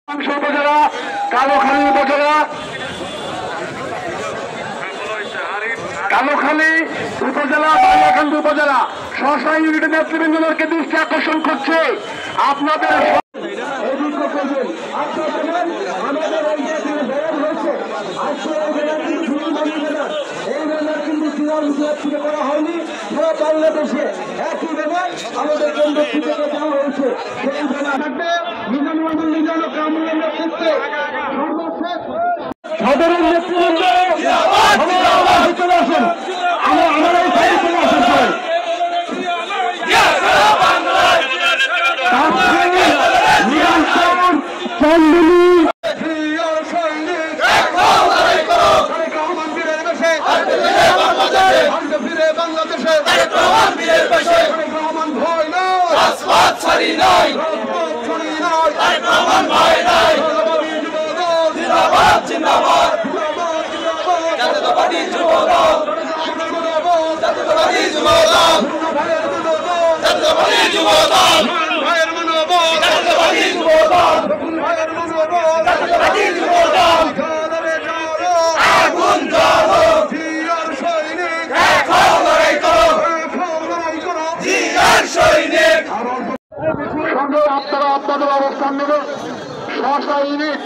উপজেলা কালোখালী উপজেলা বাংলাকান্দি উপজেলা স্ব ইউনিটের নেতৃবৃন্দকে দৃষ্টি আকর্ষণ করছে আপনাদের করা হয়নি সারা বাংলাদেশে একই ব্যাপার আমাদের কেন্দ্র থেকে দেওয়া হয়েছে সেই বেলা থাকবে মিজানুর মিজান ও কামরুলের নেতৃত্বে সর্বশেষ সাধারণ নেতৃবৃন্দ চলে আসেন আমার এই সাইডে চলে আসেন সঙ্গে আপনারা আপনাদের অবস্থান নেবে স্ব ইউনিট